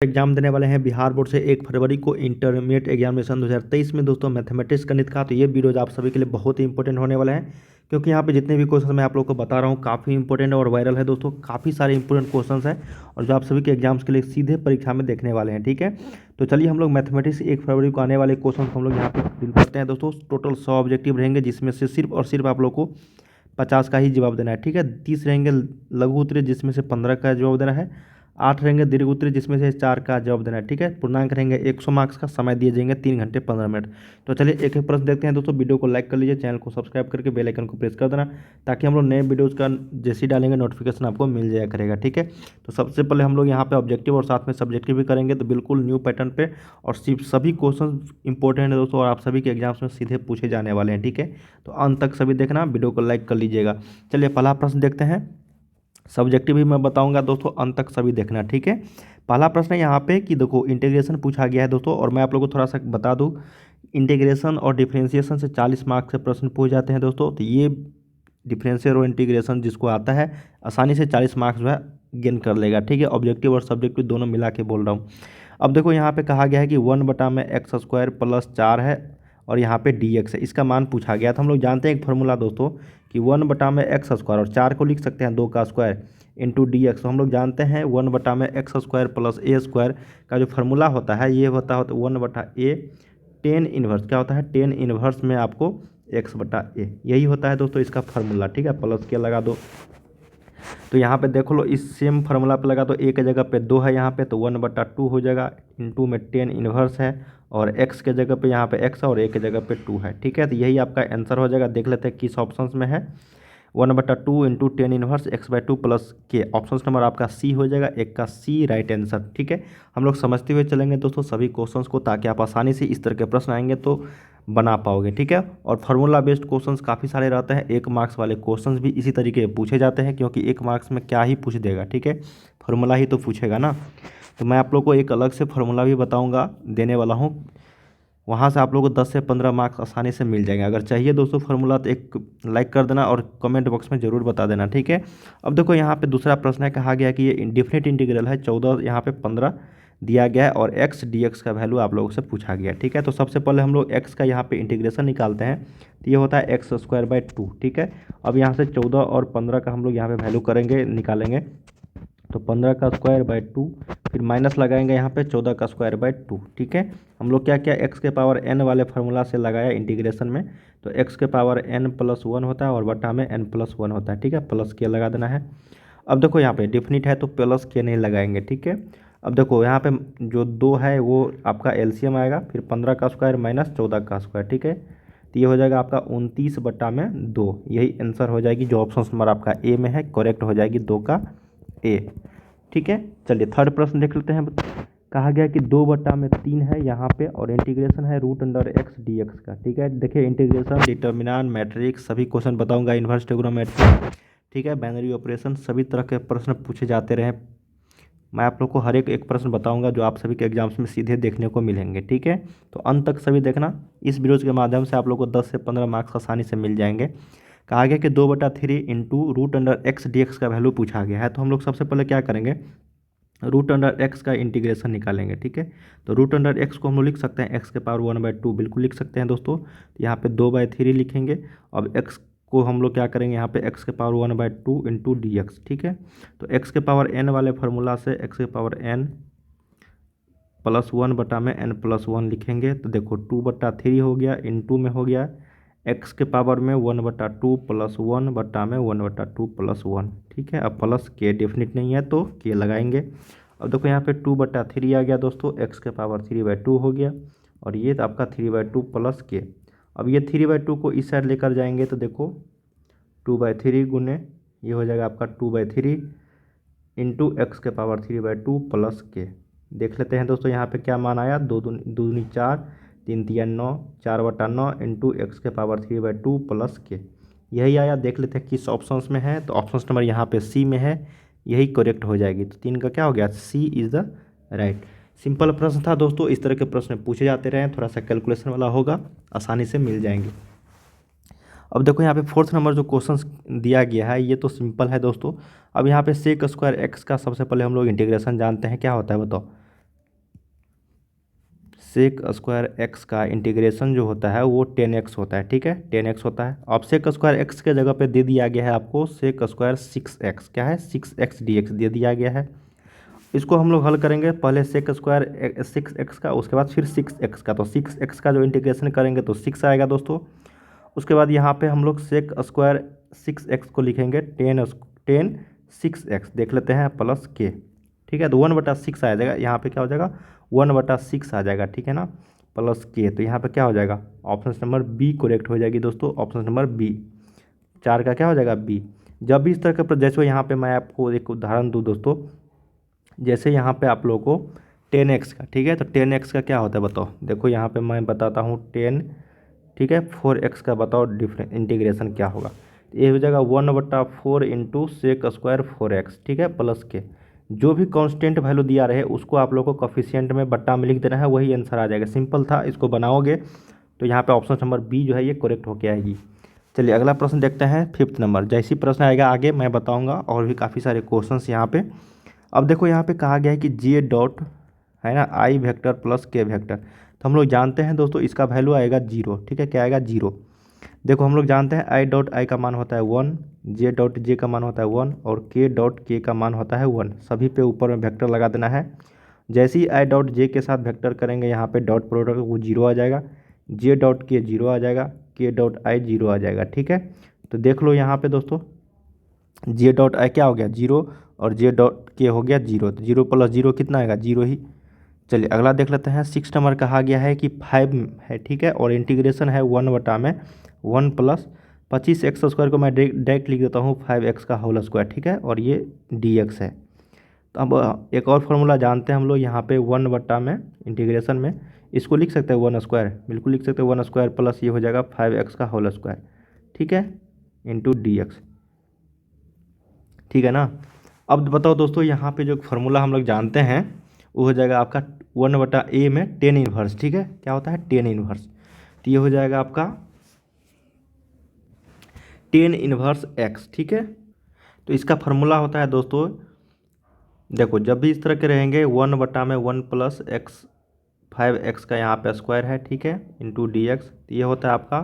Exam देने वाले हैं बिहार बोर्ड से 1 फरवरी को इंटरमीडिएट एग्जामिनेशन 2023 में दोस्तों मैथमेटिक्स गणित का। तो ये वीडियोज आप सभी के लिए बहुत ही इंपॉर्टेंट होने वाला है, क्योंकि यहाँ पे जितने भी क्वेश्चन मैं आप लोगों को बता रहा हूँ काफ़ी इंपॉर्टेंट और वायरल है दोस्तों। काफ़ी सारे इंपॉर्टेंट क्वेश्चन हैं और जो आप सभी के एग्जाम्स के लिए सीधे परीक्षा में देखने वाले हैं। ठीक है, तो चलिए हम लोग मैथमेटिक्स 1 फरवरी को आने वाले क्वेश्चन हम लोग यहाँ पे डील करते हैं दोस्तों। टोटल 100 ऑब्जेक्टिव रहेंगे, जिसमें से सिर्फ और सिर्फ आप लोग को 50 का ही जवाब देना है। ठीक है, 30 रहेंगे लघु उत्तरीय, जिसमें से 15 का जवाब देना है। 8 रहेंगे दीर्घ उत्तरीय, जिसमें से 4 का जवाब देना है। ठीक है, पूर्णांक रहेंगे 100 मार्क्स का, समय दिए जाएंगे 3 घंटे 15 मिनट। तो चलिए एक एक प्रश्न देखते हैं दोस्तों। वीडियो को लाइक कर लीजिए, चैनल को सब्सक्राइब करके बेल आइकन को प्रेस कर देना, ताकि हम लोग नए वीडियोज़ का जैसे ही डालेंगे नोटिफिकेशन आपको मिल जाया करेगा। ठीक है, तो सबसे पहले हम लोग यहाँ पे ऑब्जेक्टिव और साथ में सब्जेक्टिव भी करेंगे, तो बिल्कुल न्यू पैटर्न पे और सिर्फ सभी क्वेश्चन इंपॉर्टेंट है दोस्तों, और आप सभी के एग्जाम्स में सीधे पूछे जाने वाले हैं। ठीक है, तो अंत तक सभी देखना, वीडियो को लाइक कर लीजिएगा। चलिए पहला प्रश्न देखते हैं। सब्जेक्टिव भी मैं बताऊंगा दोस्तों, अंत तक सभी देखना। ठीक है, पहला प्रश्न है यहाँ पे कि देखो इंटीग्रेशन पूछा गया है दोस्तों, और मैं आप लोगों को थोड़ा सा बता दूं, इंटीग्रेशन और डिफरेंशिएशन से 40 मार्क्स से प्रश्न पूछ जाते हैं दोस्तों। तो ये डिफरेंशियल और इंटीग्रेशन जिसको आता है आसानी से 40 मार्क्स जो है गेन कर लेगा। ठीक है, ऑब्जेक्टिव और सब्जेक्टिव दोनों मिला के बोल रहा हूँ। अब देखो यहाँ पे कहा गया है कि 1/x² + 4 है और यहाँ पे dx है, इसका मान पूछा गया। तो हम लोग जानते हैं एक फार्मूला दोस्तों कि 1/x² और 4 को लिख सकते हैं 2 का स्क्वायर इंटू dx। तो हम लोग जानते हैं 1/x² + a² का जो फार्मूला होता है ये होता है 1/a tan इनवर्स। क्या होता है? tan इनवर्स में आपको x/a, यही होता है दोस्तों इसका फार्मूला। ठीक है, प्लस के लगा दो। तो यहाँ पे देख लो, इस सेम फार्मूला पे लगा, तो ए के जगह पे 2 है यहाँ पे, तो 1/2 हो जाएगा, इंटू में tan इनवर्स है, और x के जगह पे यहाँ पे x है और a के जगह पे 2 है। ठीक है, तो यही आपका आंसर हो जाएगा। देख लेते हैं किस ऑप्शंस में है। 1/2 into tan inverse x/2 plus के, ऑप्शन नंबर आपका सी हो जाएगा, एक का सी राइट आंसर। ठीक है, हम लोग समझते हुए चलेंगे दोस्तों सभी क्वेश्चंस को, ताकि आप आसानी से इस तरह के प्रश्न आएंगे तो बना पाओगे। ठीक है, और फार्मूला बेस्ड क्वेश्चंस काफ़ी सारे रहते हैं। 1 मार्क्स वाले क्वेश्चंस भी इसी तरीके पूछे जाते हैं, क्योंकि 1 मार्क्स में क्या ही पूछ देगा। ठीक है, फार्मूला ही तो पूछेगा ना। तो मैं आप लोग को एक अलग से फार्मूला भी बताऊँगा, देने वाला हूँ, वहाँ से आप लोगों को 10 से 15 मार्क्स आसानी से मिल जाएंगे। अगर चाहिए दोस्तों फार्मूला तो एक लाइक कर देना और कमेंट बॉक्स में ज़रूर बता देना। ठीक है, अब देखो यहाँ पे दूसरा प्रश्न है, कहा गया कि ये इंडेफिनिट इंटीग्रल है, 14 यहाँ पे 15 दिया गया है, और x dx का वैल्यू आप लोगों से पूछा गया। ठीक है, तो सबसे पहले हम लोग x का यहाँ पे इंटीग्रेशन निकालते हैं, तो ये होता है x² 2। ठीक है, अब यहाँ से 14 और 15 का हम लोग यहाँ पे वैल्यू करेंगे, निकालेंगे, तो 15 का स्क्वायर बाई 2, फिर माइनस लगाएंगे यहाँ पे 14 का स्क्वायर बाई 2। ठीक है, हम लोग क्या किया, x के पावर n वाले फार्मूला से लगाया इंटीग्रेशन में, तो x के पावर n+1 होता है और बटा में n+1 होता है। ठीक है, प्लस के लगा देना है। अब देखो यहाँ पे डिफिनिट है तो प्लस के नहीं लगाएंगे। ठीक है, अब देखो यहाँ पे जो 2 है वो आपका एलसीएम आएगा, फिर 15 का स्क्वायर माइनस 14 का स्क्वायर। ठीक है, तो ये हो जाएगा आपका 29/2, यही आंसर हो जाएगी, जो ऑप्शन नंबर आपका ए में है, करेक्ट हो जाएगी 2 का ए। ठीक है, चलिए थर्ड प्रश्न देख लेते हैं। कहा गया कि 2/3 है यहाँ पे, और इंटीग्रेशन है √x dx का। ठीक है, देखिए इंटीग्रेशन, डिटर्मिनेंट, मैट्रिक्स सभी क्वेश्चन बताऊंगा, इन्वर्स ट्रिग्नोमेट्री। ठीक है, बाइनरी ऑपरेशन, सभी तरह के प्रश्न पूछे जाते रहे। मैं आप लोग को हर एक प्रश्न बताऊंगा जो आप सभी के एग्जाम्स में सीधे देखने को मिलेंगे। ठीक है, तो अंत तक सभी देखना, इस वीडियो के माध्यम से आप लोग को 10 से 15 मार्क्स आसानी से मिल जाएंगे। कहा गया कि 2/3 इंटू √x dx का वैल्यू पूछा गया है, तो हम लोग सबसे पहले क्या करेंगे, √x का इंटीग्रेशन निकालेंगे। ठीक है, तो √x को हम लोग लिख सकते हैं x के पावर 1/2, बिल्कुल लिख सकते हैं दोस्तों। यहाँ पे 2/3 लिखेंगे। अब x को हम लोग क्या करेंगे, यहाँ पे x के पावर 1/2 इंटू dx। ठीक है, तो x के पावर n वाले फार्मूला से x के पावर n+1 बटा में n+1 लिखेंगे, तो देखो 2/3 हो गया, इंटू में हो गया x के पावर में 1/2 + 1 बटा में 1/2 + 1। ठीक है, अब प्लस के डेफिनिट नहीं है तो के लगाएंगे। अब देखो यहाँ पे 2/3 आ गया दोस्तों, x के पावर 3/2 हो गया, और ये तो आपका 3/2 प्लस के। अब ये 3/2 को इस साइड लेकर जाएंगे, तो देखो 2/3 गुने ये हो जाएगा आपका 2/3 इंटू x के पावर 3/2 प्लस के। देख लेते हैं दोस्तों यहाँ पे क्या मान आया, 2 दूनी 4, 3 तिया 9, 4/9 इंटू x के पावर 3/2 प्लस के, यही आया। देख लेते हैं किस ऑप्शंस में है, तो ऑप्शन नंबर यहाँ पे सी में है, यही करेक्ट हो जाएगी। तो 3 का क्या हो गया, सी इज़ द राइट। सिंपल प्रश्न था दोस्तों, इस तरह के प्रश्न पूछे जाते रहे, थोड़ा सा कैलकुलेशन वाला होगा, आसानी से मिल जाएंगे। अब देखो यहाँ पे 4th नंबर जो क्वेश्चन दिया गया है ये तो सिंपल है दोस्तों। अब यहाँ पे sec² x का सबसे पहले हम लोग इंटीग्रेशन जानते हैं क्या होता है, बताओ। सेक स्क्वायर एक्स का इंटीग्रेशन जो होता है वो 10x होता है, ठीक है, 10x होता है। अब सेक स्क्वायर एक्स के जगह पे दे दिया गया है आपको सेक स्क्वायर 6x, क्या है 6x dx दे दिया गया है। इसको हम लोग हल करेंगे, पहले सेक स्क्वायर 6x का, उसके बाद फिर 6x का। तो 6x का जो इंटीग्रेशन करेंगे तो 6 आएगा दोस्तों। उसके बाद यहाँ पे हम लोग सेक स्क्वायर 6x को लिखेंगे 10 6x देख लेते हैं प्लस के, ठीक है। तो 1/6 आ जाएगा, यहाँ पे क्या हो जाएगा 1/6 आ जाएगा, ठीक है ना, प्लस के। तो यहाँ पे क्या हो जाएगा ऑप्शन नंबर बी करेक्ट हो जाएगी दोस्तों, ऑप्शन नंबर बी, 4 का क्या हो जाएगा बी। जब भी इस तरह का जैसे यहाँ पे मैं आपको एक उदाहरण दूँ दोस्तों, जैसे यहाँ पे आप लोगों को 10x का, ठीक है, तो 10x का क्या होता है बताओ, देखो यहाँ पे मैं बताता हूँ 10, ठीक है, 4x का बताओ डिफरेंट इंटीग्रेशन क्या होगा। तो ये हो जाएगा 1/4 इंटू सेक स्क्वायर 4x, ठीक है, प्लस के। जो भी कांस्टेंट वैल्यू दिया रहे उसको आप लोगों को कोफिशिएंट में बट्टा में लिख देना है, वही आंसर आ जाएगा। सिंपल था, इसको बनाओगे तो यहाँ पे ऑप्शन नंबर बी जो है ये करेक्ट होके आएगी। चलिए अगला प्रश्न देखते हैं 5th नंबर। जैसी प्रश्न आएगा आगे मैं बताऊँगा, और भी काफ़ी सारे क्वेश्चन यहाँ पे। अब देखो यहाँ पे कहा गया है कि जे डॉट है ना आई वेक्टर प्लस के वेक्टर, तो हम लोग जानते हैं दोस्तों इसका वैल्यू आएगा 0, ठीक है, क्या आएगा 0। देखो हम लोग जानते हैं आई डॉट आई का मान होता है 1, जे डॉट जे का मान होता है 1, और के डॉट के का मान होता है 1। सभी पे ऊपर में वेक्टर लगा देना है। जैसे ही आई डॉट जे के साथ वेक्टर करेंगे यहाँ पे डॉट प्रोडक्ट वो 0 आ जाएगा, जे डॉट के 0 आ जाएगा, के डॉट आई 0 आ जाएगा, ठीक है। तो देख लो यहाँ पे दोस्तों जे डॉट आई क्या हो गया 0, और जे डॉट के हो गया 0, तो 0 प्लस 0 कितना आएगा 0 ही। चलिए अगला देख लेते हैं। 6 नंबर कहा गया है कि 5 है, ठीक है, और इंटीग्रेशन है 1/1 प्लस 25x² को मैं डायरेक्ट लिख देता हूँ 5x का होल स्क्वायर, ठीक है, और ये dx है। तो अब एक और फार्मूला जानते हैं हम लोग यहाँ पे 1 में इंटीग्रेशन में इसको लिख सकते हैं 1 स्क्वायर, बिल्कुल लिख सकते हैं 1 स्क्वायर प्लस ये हो जाएगा 5x का होल स्क्वायर, ठीक है, इंटू dx, ठीक है ना। अब बताओ दोस्तों यहाँ पे जो फार्मूला हम लोग जानते हैं वो हो जाएगा आपका 1/a में 10 इनवर्स, ठीक है, क्या होता है 10 इनवर्स। तो ये हो जाएगा आपका 10 इनवर्स x, ठीक है। तो इसका फार्मूला होता है दोस्तों, देखो जब भी इस तरह के रहेंगे 1/1 प्लस एक्स 5x का यहाँ पे स्क्वायर है, ठीक है, इंटू dx, तो ये होता है आपका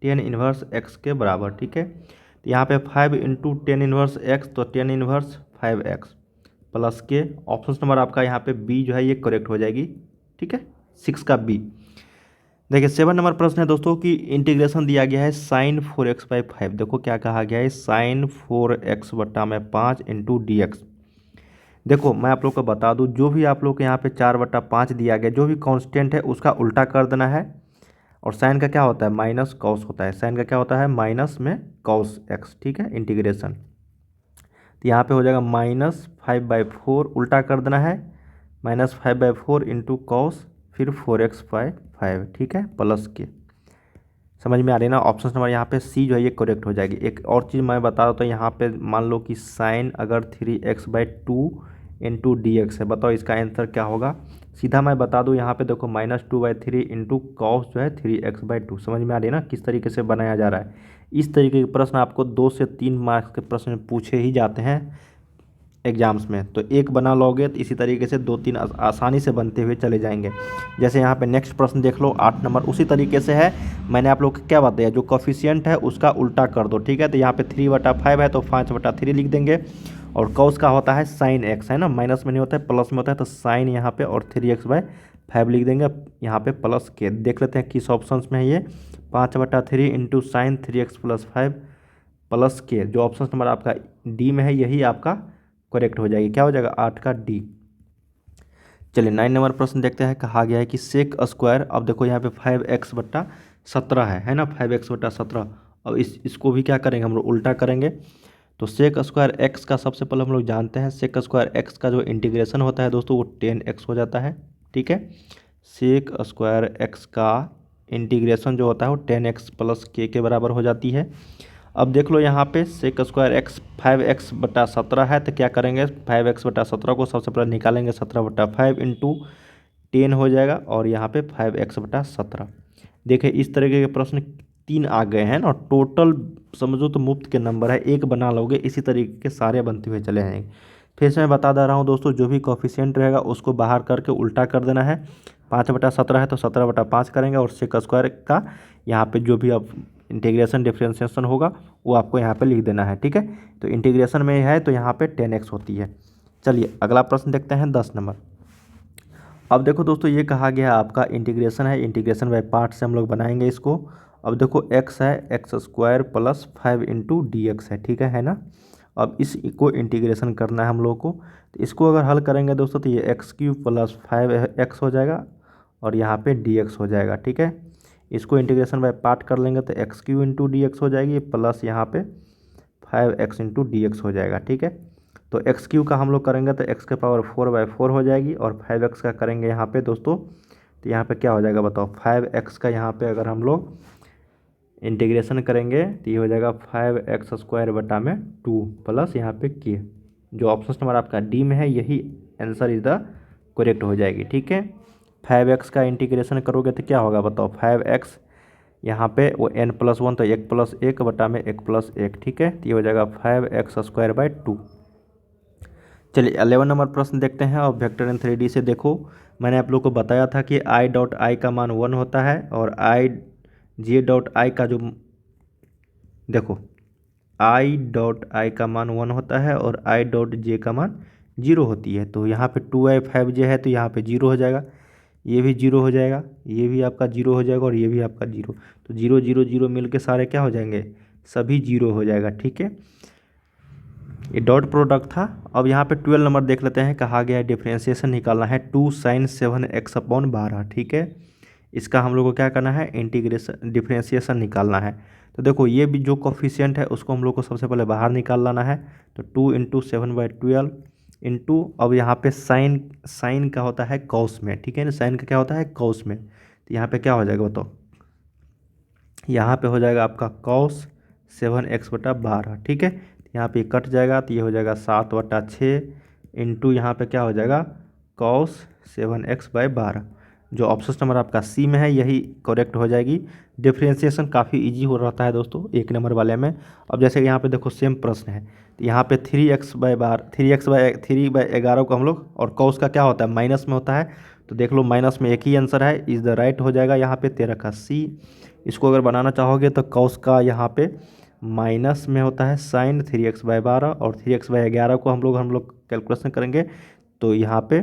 10 इनवर्स x के बराबर, ठीक है। तो यहाँ पे 5 इंटू 10 इनवर्स x, तो 10 इनवर्स 5x प्लस के। ऑप्शन नंबर आपका यहाँ पे बी जो है ये करेक्ट हो जाएगी, ठीक है, 6 का बी। देखिए 7 नंबर प्रश्न है दोस्तों कि इंटीग्रेशन दिया गया है sin 4x/5। देखो क्या कहा गया है sin 4x/5 इंटू dx। देखो मैं आप लोग को बता दूं, जो भी आप लोग के यहाँ पे 4/5 दिया गया, जो भी कांस्टेंट है उसका उल्टा कर देना है। और साइन का क्या होता है माइनस कॉस होता है, साइन का क्या होता है माइनस में कॉस x, ठीक है, इंटीग्रेशन। तो यहाँ पे हो जाएगा -5/4, उल्टा कर देना है, -5/4 इंटू कॉस फिर 4x/5, ठीक है, प्लस के। समझ में आ रही है ना। ऑप्शन नंबर यहाँ पे सी जो है ये करेक्ट हो जाएगी। एक और चीज़ मैं बता देता हूँ, यहाँ पे मान लो कि साइन अगर 3x/2 इंटू डी एक्स है, बताओ इसका आंसर क्या होगा। सीधा मैं बता दूँ यहाँ पे देखो -2/3 इंटू कॉस जो है 3x/2। समझ में आ रही है ना किस तरीके से बनाया जा रहा है। इस तरीके के प्रश्न आपको 2 से 3 मार्क्स के प्रश्न पूछे ही जाते हैं एग्जाम्स में, तो एक बना लोगे तो इसी तरीके से 2-3 आसानी से बनते हुए चले जाएंगे। जैसे यहाँ पे नेक्स्ट प्रश्न देख लो 8 नंबर, उसी तरीके से है। मैंने आप लोग को क्या बताया, जो कोफिशिएंट है उसका उल्टा कर दो, ठीक है। तो यहाँ पे 3/5 है तो 5/3 लिख देंगे, और कॉस का होता है साइन एक्स, है ना, माइनस में नहीं होता है प्लस में होता है, तो साइन यहाँ पे और 3x/5 लिख देंगे। यहाँ पे प्लस के देख लेते हैं किस ऑप्शन में है ये, 5/3 इंटू साइन 3x + 5 प्लस के। जो ऑप्शन नंबर आपका डी में है यही आपका करेक्ट हो जाएगी, क्या हो जाएगा 8 का डी। चलिए 9 नंबर प्रश्न देखते हैं। कहा गया है कि सेक स्क्वायर, अब देखो यहाँ पे 5x/17 है ना, 5x/17। अब इसको भी क्या करेंगे हम लोग उल्टा करेंगे। तो सेक स्क्वायर एक्स का सबसे पहले हम लोग जानते हैं, सेक स्क्वायर एक्स का जो इंटीग्रेशन होता है दोस्तों वो 10x हो जाता है, ठीक है। सेक स्क्वायर एक्स का इंटीग्रेशन जो होता है वो 10x + k के बराबर हो जाती है। अब देख लो यहाँ पे सेक स्क्वायर एक्स 5x/17 है, तो क्या करेंगे 5x/17 को सबसे पहले निकालेंगे, 17/5 इंटू 10 हो जाएगा, और यहाँ पे 5x/17। देखिए इस तरीके के प्रश्न 3 आ गए हैं ना, और टोटल समझो तो मुफ्त के नंबर है, एक बना लोगे इसी तरीके के सारे बनते हुए चले जाएंगे। फिर से मैं बता दे रहा हूँ दोस्तों, जो भी कोफिशिएंट रहेगा उसको बाहर करके उल्टा कर देना है। 5/17 है तो 17/5 करेंगे, और सेक स्क्वायर का यहाँ पे जो भी अब इंटीग्रेशन डिफ्रेंशिएशन होगा वो आपको यहाँ पे लिख देना है, ठीक है। तो इंटीग्रेशन में है तो यहाँ पे 10x होती है। चलिए अगला प्रश्न देखते हैं 10 नंबर। अब देखो दोस्तों, ये कहा गया आपका इंटीग्रेशन है, इंटीग्रेशन बाय पार्ट से हम लोग बनाएंगे इसको। अब देखो x है x² plus 5 into D x है, ठीक है ना। अब इसको इंटीग्रेशन करना है हम लोग को, तो इसको अगर हल करेंगे दोस्तों तो ये x³ प्लस 5x हो जाएगा और यहाँ पे dx हो जाएगा, ठीक है। इसको इंटीग्रेशन बाय पार्ट कर लेंगे तो x³ इंटू डी एक्स हो जाएगी, प्लस यहाँ पे 5x इंटू डी एक्स हो जाएगा, ठीक है। तो x³ का हम लोग करेंगे तो x के पावर 4/4 हो जाएगी, और 5x का करेंगे यहाँ पे दोस्तों तो यहाँ पे क्या हो जाएगा बताओ। 5x का यहाँ पे अगर हम लोग इंटीग्रेशन करेंगे तो ये हो जाएगा 5x²/2 प्लस यहाँ पे k। जो ऑप्शन नंबर आपका डी में है यही आंसर इज द करेक्ट हो जाएगी, ठीक है। 5x का इंटीग्रेशन करोगे तो क्या होगा बताओ। 5x यहाँ पे वो n+1 तो 1+1/1+1, ठीक है। तो ये हो जाएगा 5x²/2। चलिए 11 नंबर प्रश्न देखते हैं। और वेक्टर इन 3D से देखो, मैंने आप लोग को बताया था कि i.i का मान 1 होता है, और j.i का जो देखो i.i का मान 1 होता है और i.j का मान 0 होती है। तो यहाँ पे 2i 5j है तो यहाँ पे 0 हो जाएगा, ये भी 0 हो जाएगा, ये भी आपका 0 हो जाएगा, और ये भी आपका 0। तो 0 0 0 मिल के सारे क्या हो जाएंगे, सभी 0 हो जाएगा, ठीक है। ये डॉट प्रोडक्ट था। अब यहाँ पे 12 नंबर देख लेते हैं। कहा गया है डिफ्रेंशिएशन निकालना है 2 sin 7x/12, ठीक है। इसका हम लोग को क्या करना है, इंटीग्रेशन डिफ्रेंशिएशन निकालना है। तो देखो ये भी जो कोफिशिएंट है उसको हम लोग को सबसे पहले बाहर निकाल लाना है। तो 2 इंटू 7/12 इंटू, अब यहाँ पे साइन का होता है कॉस में, ठीक है ना। साइन का क्या होता है, कॉस में। तो यहाँ पे क्या हो जाएगा बताओ, यहाँ पे हो जाएगा आपका कॉस 7x/12, ठीक है। यहाँ पे कट जाएगा तो ये हो जाएगा 7/6 इंटू यहाँ पे क्या हो जाएगा कॉस 7x/12। जो ऑप्शन नंबर आपका सी में है यही करेक्ट हो जाएगी। डिफ्रेंशिएशन काफ़ी इजी हो रहता है दोस्तों 1 नंबर वाले में। अब जैसे कि यहाँ पे देखो सेम प्रश्न है, तो यहाँ पे 3x/11 को हम लोग, और कॉस का क्या होता है माइनस में होता है, तो देख लो माइनस में एक ही आंसर है, इज़ द राइट हो जाएगा यहाँ पे 13 का सी। इसको अगर बनाना चाहोगे तो कॉस का यहाँ पे माइनस में होता है साइन 3x/12, और 3x/11 को हम लोग कैलकुलेशन करेंगे तो यहाँ पे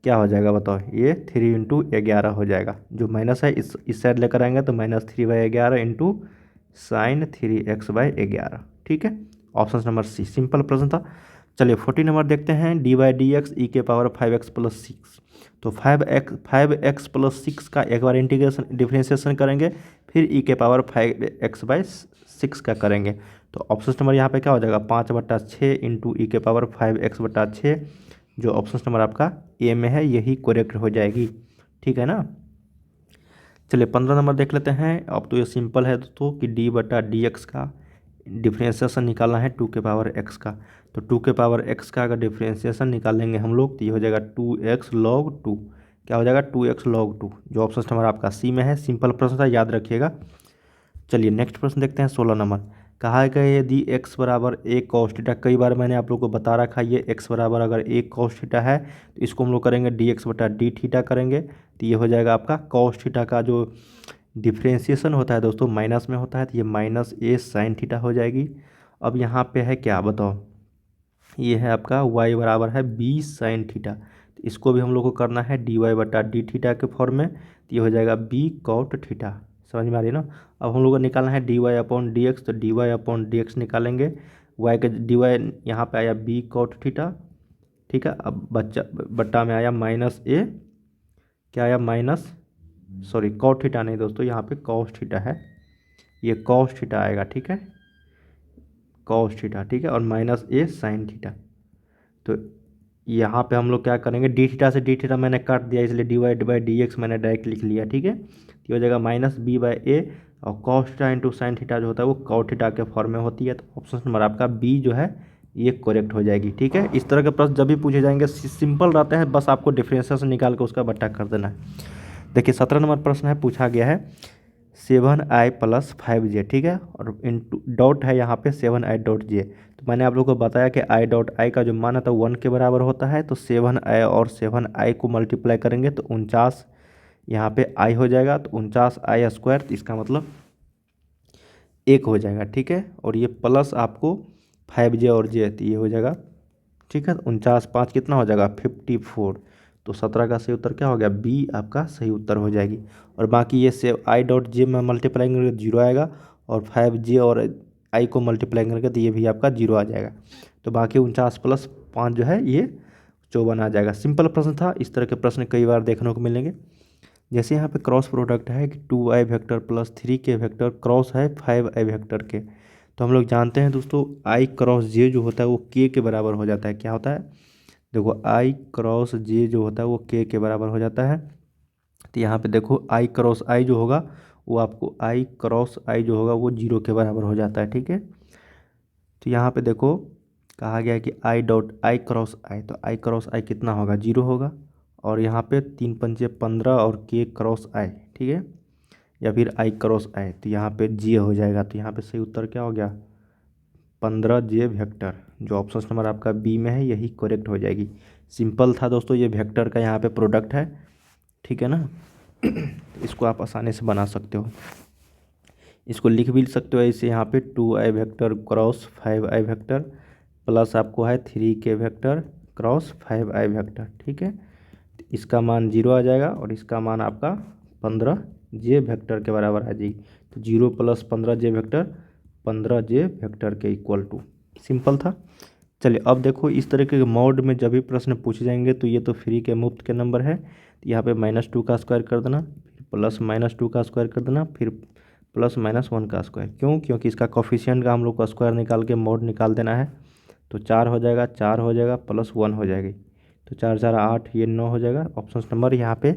क्या हो जाएगा बताओ, ये 3 इंटू 11 हो जाएगा। जो माइनस है इस साइड लेकर आएंगे तो -3/11 इंटू साइन 3x/11, ठीक है। ऑप्शन नंबर सी, सिंपल प्रश्न था। चलिए 40 नंबर देखते हैं। dy/dx e के पावर 5x + 6। तो 5x + 6 का एक बार इंटीग्रेशन डिफ्रेंशिएशन करेंगे, फिर e के पावर 5x/6 का करेंगे। तो ऑप्शन नंबर यहाँ पे क्या हो जाएगा 5/6 इंटू ई के पावर 5x/6। जो ऑप्शन नंबर आपका ए में है यही करेक्ट हो जाएगी, ठीक है ना। चलिए 15 नंबर देख लेते हैं। अब तो ये सिंपल है दोस्तों कि d/dx का डिफ्रेंशिएशन निकालना है 2 के पावर x का। तो 2 के पावर x का अगर डिफ्रेंशिएशन निकालेंगे हम लोग तो ये हो जाएगा 2x log 2। क्या हो जाएगा 2x log 2। जो ऑप्शन नंबर आपका सी में है, सिंपल प्रश्न था, याद रखिएगा। चलिए नेक्स्ट प्रश्न देखते हैं 16 नंबर। कहा गया यदि x बराबर a cos थीटा, कई बार मैंने आप लोग को बता रखा है ये x बराबर अगर a cos थीटा है तो इसको हम लोग करेंगे dx/d थीटा करेंगे, तो ये हो जाएगा आपका cos थीटा का जो डिफ्रेंशिएशन होता है दोस्तों माइनस में होता है, तो ये -a sin थीटा हो जाएगी। अब यहाँ पे है क्या बताओ, ये है आपका y बराबर है b sin थीटा, तो इसको भी हम लोग को करना है dy/d थीटा के फॉर्म में, तो ये हो जाएगा b cot थीटा। समझ में आ रही है ना। अब हम लोग को निकालना है dy/dx, तो dy/dx निकालेंगे, y के dy यहाँ पे आया b cot थीटा, ठीक है। अब बट्टा में आया -a, क्या आया cot थीटा नहीं दोस्तों, यहाँ पे cos थीटा है, ये cos थीटा आएगा, ठीक है, cos थीटा, ठीक है, और -a sin थीटा। तो यहाँ पे हम लोग क्या करेंगे, डी थीटा से डी थीटा मैंने काट दिया इसलिए dy/dx मैंने डायरेक्ट लिख लिया, ठीक है। तो हो जाएगा -b/a, और cos theta into sine theta जो होता है वो cot थीटा के फॉर्म में होती है। तो ऑप्शन नंबर आपका बी जो है ये करेक्ट हो जाएगी, ठीक है। इस तरह के प्रश्न जब भी पूछे जाएंगे सिंपल रहते हैं, बस आपको डिफरेंशिएशन निकाल के उसका बट्टा कर देना है। देखिए 17 नंबर प्रश्न है, पूछा गया है 7i प्लस 5j, ठीक है, और इंटू डॉट है यहाँ पे 7i डॉट जे। तो मैंने आप लोगों को बताया कि i डॉट आई का जो मान आता है 1 के बराबर होता है, तो 7i और 7i को मल्टीप्लाई करेंगे तो 49 यहाँ पे i हो जाएगा, तो 49i स्क्वायर, तो इसका मतलब 1 हो जाएगा, ठीक है। और ये प्लस आपको 5j और जे, तो ये हो जाएगा, ठीक है। 49 5 कितना हो जाएगा 54, तो 17 का सही उत्तर क्या हो गया, बी आपका सही उत्तर हो जाएगी। और बाकी ये से आई डॉट जे में मल्टीप्लाई करेंगे तो जीरो आएगा, और 5j और आई को मल्टीप्लाई करेंगे तो ये भी आपका जीरो आ जाएगा। तो बाकी 49 प्लस 5 जो है ये 54 आ जाएगा। सिंपल प्रश्न था, इस तरह के प्रश्न कई बार देखने को मिलेंगे। जैसे यहाँ पे क्रॉस प्रोडक्ट है कि 2i vector plus 3k vector cross है 5i वेक्टर के, तो हम लोग जानते हैं दोस्तों i क्रॉस j जो होता है वो k के बराबर हो जाता है। क्या होता है, देखो i क्रॉस j जो होता है वो k के बराबर हो जाता है। तो यहाँ पे देखो i क्रॉस i जो होगा वो आपको i क्रॉस i जो होगा वो 0 के बराबर हो जाता है, ठीक है। तो यहाँ पे देखो कहा गया है कि i डॉट आई क्रॉस आई, तो i क्रॉस आई कितना होगा 0 होगा, और यहाँ पे 3 पंचे 15 और k क्रॉस आई, ठीक है, या फिर i क्रॉस आई, तो यहाँ पे j हो जाएगा। तो यहाँ पे सही उत्तर क्या हो गया 15j वेक्टर, जो ऑप्शन नंबर आपका बी में है यही करेक्ट हो जाएगी। सिंपल था दोस्तों, ये वेक्टर का यहाँ पे प्रोडक्ट है, ठीक है ना। इसको आप आसानी से बना सकते हो, इसको लिख भी सकते हो ऐसे, यहाँ पे 2i vector cross 5i vector plus आपको है 3k vector cross 5i vector, ठीक है। इसका मान 0 आ जाएगा और इसका मान आपका 15j वेक्टर के बराबर आ जाएगी। तो 0 plus 15j vector 15j vector के इक्वल टू, सिंपल था। चलिए अब देखो इस तरह के मोड में जब भी प्रश्न पूछे जाएंगे तो ये तो फ्री के मुफ्त के नंबर है, तो यहाँ पे -2 का स्क्वायर कर देना, फिर प्लस -2 का स्क्वायर कर देना, फिर प्लस -1 का स्क्वायर। क्यों, क्योंकि इसका कोफिशिएंट का हम लोग को स्क्वायर निकाल के मोड निकाल देना है। तो 4 हो जाएगा, 4 हो जाएगा प्लस 1 हो जाएगी, तो 4 4 8, ये 9 हो जाएगा। ऑप्शन नंबर यहाँ पे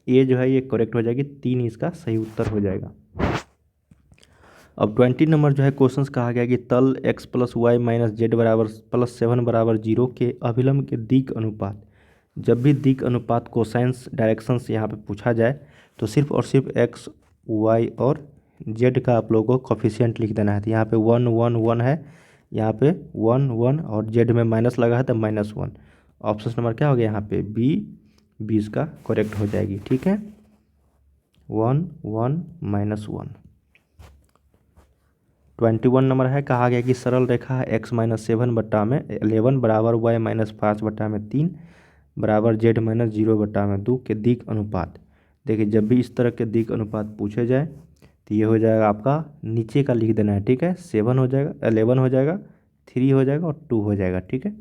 ए जो है ये करेक्ट हो जाएगी, 3 इसका सही उत्तर हो जाएगा। अब 20 नंबर जो है क्वेश्चंस कहा गया कि तल x plus Y minus Z बराबर प्लस 7 बराबर 0 के अभिलंब के दिक् अनुपात। जब भी दिक् अनुपात कोसाइंस डायरेक्शंस यहाँ पे पूछा जाए तो सिर्फ और सिर्फ x y और z का आप लोगों को कोफिशिएंट लिख देना है। तो यहाँ पे 1 1 1 है, यहाँ पे 1 1 और z में माइनस लगा है तो -1। ऑप्शन नंबर क्या हो गया यहाँ पे बी, बी इसका करेक्ट हो जाएगी, ठीक है। 1 1 -1। 21 नंबर है, कहा गया कि सरल रेखा है x-7 बट्टा में 11 बराबर y-5 बट्टा में 3 बराबर z-0 बट्टा में 2 के दिक् अनुपात। देखिए जब भी इस तरह के दिक् अनुपात पूछे जाए तो ये हो जाएगा आपका नीचे का लिख देना है, ठीक है। 7 हो जाएगा, 11 हो जाएगा, 3 हो जाएगा और 2 हो जाएगा, ठीक है।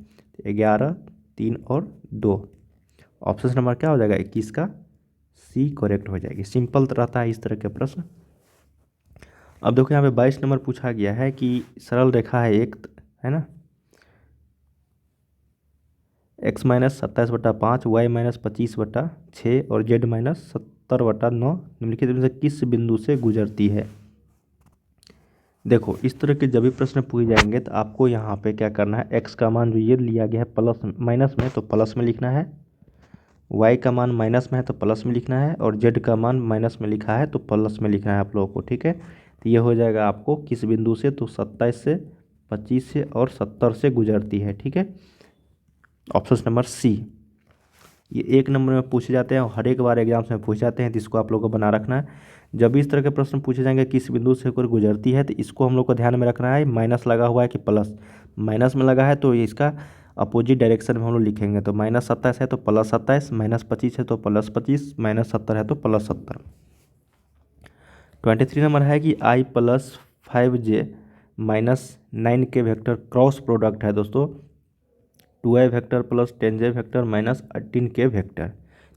11 3 और 2, ऑप्शन नंबर क्या हो जाएगा 21 का सी करेक्ट हो जाएगी। सिंपल रहता है इस तरह के प्रश्न। अब देखो यहाँ पे 22 नंबर पूछा गया है कि सरल रेखा है एक, है ना, x-27/5 y-25/6 और z-70/9 निम्नलिखित में से किस बिंदु से गुजरती है। देखो इस तरह के जब भी प्रश्न पूछे जाएंगे तो आपको यहाँ पे क्या करना है, x का मान जो ये लिया गया है प्लस माइनस में तो प्लस में लिखना है, y का मान माइनस में है तो प्लस में लिखना है, और z का मान माइनस में लिखा है तो प्लस में लिखना है आप लोगों को, ठीक है। तो ये हो जाएगा आपको किस बिंदु से, तो 27 से 25 से और 70 से गुजरती है, ठीक है। Option number C. ये एक नंबर में पूछे जाते हैं और हर एक बार एग्जाम्स में पूछे जाते हैं, तो इसको आप लोगों को बना रखना है। जब भी इस तरह के प्रश्न पूछे जाएंगे किस बिंदु से होकर गुजरती है तो इसको हम लोग को ध्यान में रखना है, माइनस लगा हुआ है कि प्लस, माइनस में लगा है तो इसका अपोजिट डायरेक्शन में हम लोग लिखेंगे। तो -27 है तो +27, -25 है तो +25, -70 है तो +70। 23 नंबर है कि i प्लस 5j -9 के वेक्टर क्रॉस प्रोडक्ट है दोस्तों 2i vector plus 10j vector -18k vector.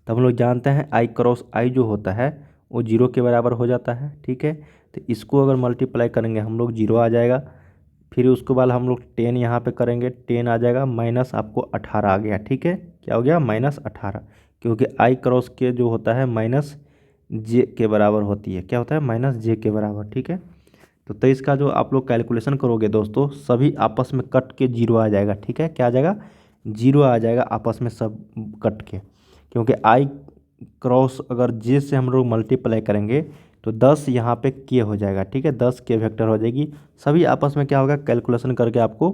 तो हम लोग जानते हैं i क्रॉस i जो होता है वो 0 के बराबर हो जाता है, ठीक है। तो इसको अगर मल्टीप्लाई करेंगे हम लोग 0 आ जाएगा, फिर उसके बाद हम लोग 10 यहाँ पे करेंगे 10 आ जाएगा, माइनस आपको 18 आ गया, ठीक है। क्या हो गया -18, क्योंकि i क्रॉस के जो होता है -j के बराबर होती है, क्या होता है -j के बराबर, ठीक है। तो 23 का जो आप लोग कैलकुलेशन करोगे दोस्तों सभी आपस में कट के 0 आ जाएगा, ठीक है। क्या आ जाएगा 0 आ जाएगा आपस में सब कट के, क्योंकि i क्रॉस अगर j से हम लोग मल्टीप्लाई करेंगे तो 10 यहाँ पे के हो जाएगा, ठीक है, 10 के वेक्टर हो जाएगी। सभी आपस में क्या होगा, कैलकुलेशन करके आपको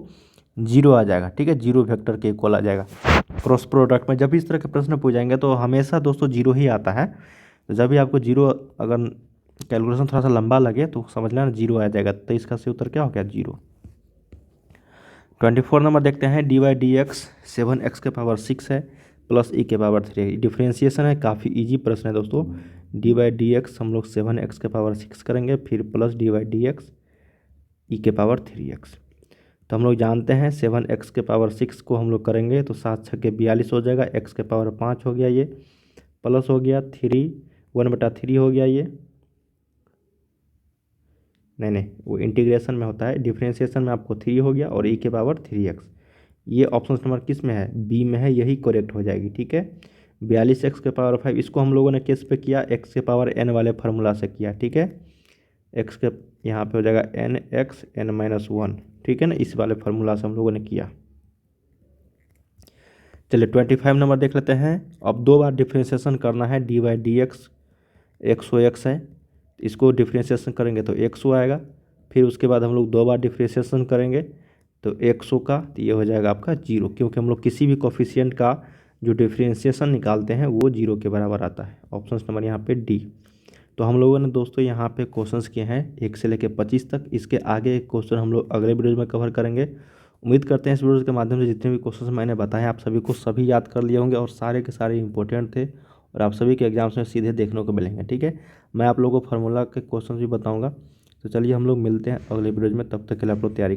0 आ जाएगा, ठीक है, 0 वेक्टर के इक्वल आ जाएगा। क्रॉस प्रोडक्ट में जब भी इस तरह के प्रश्न पूछ जाएंगे तो हमेशा दोस्तों 0 ही आता है। तो जब भी आपको 0, अगर कैलकुलेशन थोड़ा सा लंबा लगे तो समझ लेना 0 आ जाएगा। तो इसका सही उत्तर क्या हो गया, 0। 24 नंबर देखते हैं, dy/dx 7x⁶ है प्लस e⁻3। डिफ्रेंशिएशन है, काफ़ी इजी प्रश्न है दोस्तों। dy/dx हम लोग 7x⁶ करेंगे, फिर प्लस dy/dx e⁻3x। तो हम लोग जानते हैं 7x⁶ को हम लोग करेंगे तो 7 छक्के 42 हो जाएगा, x⁻5 हो गया ये, प्लस हो गया 3 1/3 हो गया ये, नहीं वो इंटीग्रेशन में होता है, डिफ्रेंशिएशन में आपको 3 हो गया और e⁻3x। ये ऑप्शन नंबर किस में है, बी में है, यही करेक्ट हो जाएगी, ठीक है। 42x⁵ इसको हम लोगों ने किस पे किया, x⁻n वाले फार्मूला से किया, ठीक है। x के यहाँ पे हो जाएगा nx n-1, ठीक है ना, इस वाले फार्मूला से हम लोगों ने किया। चलिए 25 नंबर देख लेते हैं। अब 2 बार डिफ्रेंशिएशन करना है, dy/dx 100x है, इसको डिफ्रेंशिएशन करेंगे तो 100 आएगा। फिर उसके बाद हम लोग 2 बार डिफ्रेंशिएशन करेंगे तो 100 का, तो ये हो जाएगा आपका 0, क्योंकि हम लोग किसी भी कोफिशिएंट का जो डिफ्रेंशिएशन निकालते हैं वो 0 के बराबर आता है। ऑप्शन नंबर यहाँ पे डी। तो हम लोगों ने दोस्तों यहाँ पे क्वेश्चंस किए हैं 1 से लेकर 25 तक। इसके आगे क्वेश्चन हम लोग अगले वीडियो में कवर करेंगे। उम्मीद करते हैं इस वीडियो के माध्यम से जितने भी क्वेश्चंस मैंने बताए आप सभी को सभी याद कर लिए होंगे और सारे के सारे इंपॉर्टेंट थे और आप सभी के एग्जाम्स में सीधे देखने को मिलेंगे, ठीक है। मैं आप लोगों को फार्मूला के क्वेश्चन भी बताऊँगा। तो चलिए हम लोग मिलते हैं अगले वीडियो में, तब तक के लिए आप लोग तैयारी